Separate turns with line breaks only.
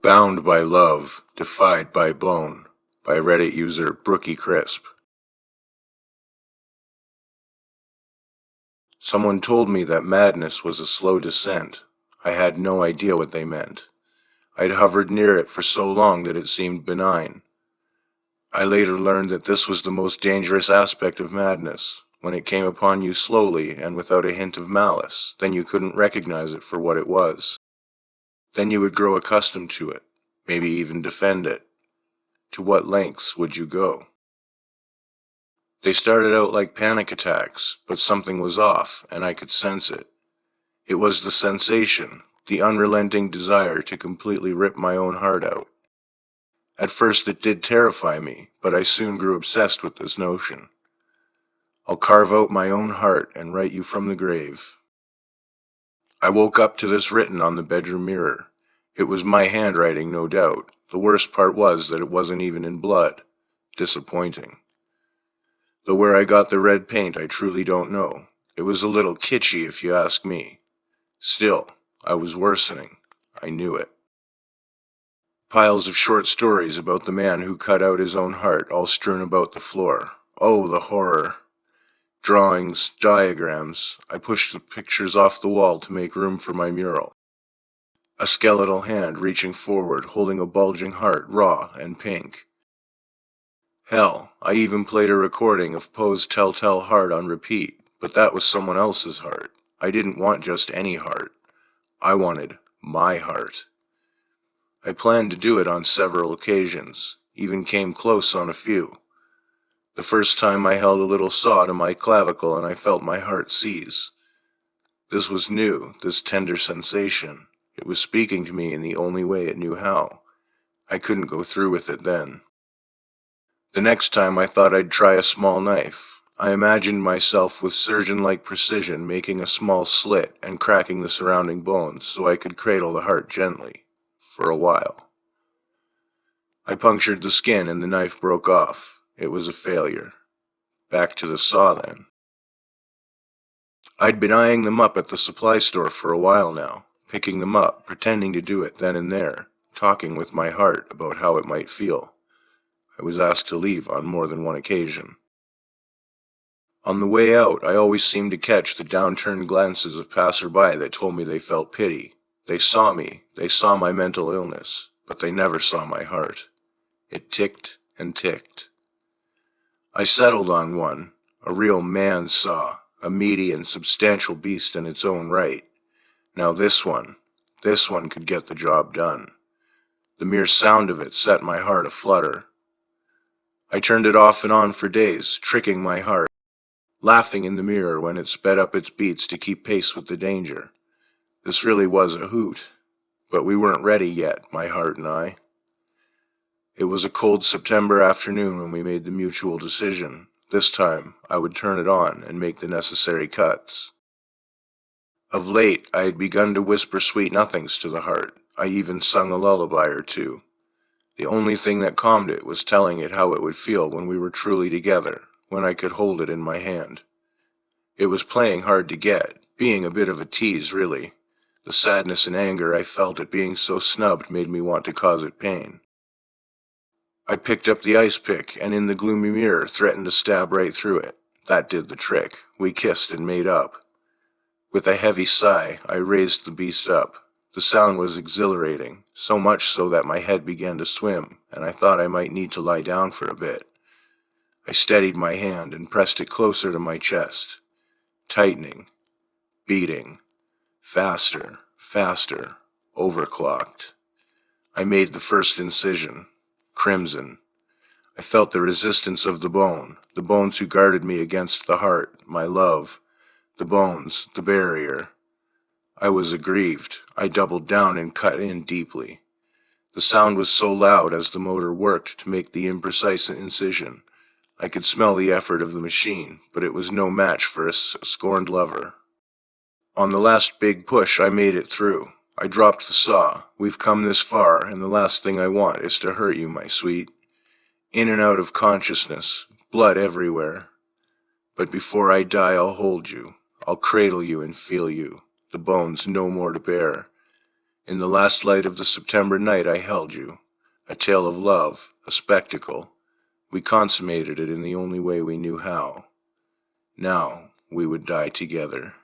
Bound by Love, Defied by Bone, by Reddit user Brookycrisp. Someone told me that madness was a slow descent. I had no idea what they meant. I'd hovered near it for so long that it seemed benign. I later learned that this was the most dangerous aspect of madness. When it came upon you slowly and without a hint of malice, then you couldn't recognize it for what it was. Then you would grow accustomed to it, maybe even defend it. To what lengths would you go? They started out like panic attacks, but something was off, and I could sense it. It was the sensation, the unrelenting desire to completely rip my own heart out. At first it did terrify me, but I soon grew obsessed with this notion. I'll carve out my own heart and write you from the grave. I woke up to this written on the bedroom mirror. It was my handwriting, no doubt. The worst part was that it wasn't even in blood. Disappointing. Though where I got the red paint I truly don't know. It was a little kitschy if you ask me. Still, I was worsening. I knew it. Piles of short stories about the man who cut out his own heart all strewn about the floor. Oh, the horror. Drawings, diagrams. I pushed the pictures off the wall to make room for my mural. A skeletal hand reaching forward, holding a bulging heart, raw and pink. Hell, I even played a recording of Poe's Telltale Heart on repeat, but that was someone else's heart. I didn't want just any heart. I wanted my heart. I planned to do it on several occasions, even came close on a few. The first time I held a little saw to my clavicle and I felt my heart seize. This was new, this tender sensation. It was speaking to me in the only way it knew how. I couldn't go through with it then. The next time I thought I'd try a small knife. I imagined myself with surgeon-like precision making a small slit and cracking the surrounding bones so I could cradle the heart gently, for a while. I punctured the skin and the knife broke off. It was a failure. Back to the saw then. I'd been eyeing them up at the supply store for a while now, picking them up, pretending to do it then and there, talking with my heart about how it might feel. I was asked to leave on more than one occasion. On the way out, I always seemed to catch the downturned glances of passerby that told me they felt pity. They saw me, they saw my mental illness, but they never saw my heart. It ticked and ticked. I settled on one, a real man saw, a meaty and substantial beast in its own right. Now this one could get the job done. The mere sound of it set my heart aflutter. I turned it off and on for days, tricking my heart, laughing in the mirror when it sped up its beats to keep pace with the danger. This really was a hoot, but we weren't ready yet, my heart and I. It was a cold September afternoon when we made the mutual decision. This time, I would turn it on and make the necessary cuts. Of late, I had begun to whisper sweet nothings to the heart. I even sung a lullaby or two. The only thing that calmed it was telling it how it would feel when we were truly together, when I could hold it in my hand. It was playing hard to get, being a bit of a tease, really. The sadness and anger I felt at being so snubbed made me want to cause it pain. I picked up the ice pick and in the gloomy mirror threatened to stab right through it. That did the trick. We kissed and made up. With a heavy sigh, I raised the beast up. The sound was exhilarating, so much so that my head began to swim, and I thought I might need to lie down for a bit. I steadied my hand and pressed it closer to my chest. Tightening. Beating. Faster. Faster. Overclocked. I made the first incision. Crimson. I felt the resistance of the bones who guarded me against the heart, my love. The bones, the barrier. I was aggrieved. I doubled down and cut in deeply. The sound was so loud as the motor worked to make the imprecise incision. I could smell the effort of the machine, but it was no match for a scorned lover. On the last big push, I made it through. I dropped the saw. We've come this far, and the last thing I want is to hurt you, my sweet. In and out of consciousness, blood everywhere. But before I die, I'll hold you. I'll cradle you and feel you. The bones no more to bear. In the last light of the September night I held you. A tale of love, a spectacle. We consummated it in the only way we knew how. Now we would die together.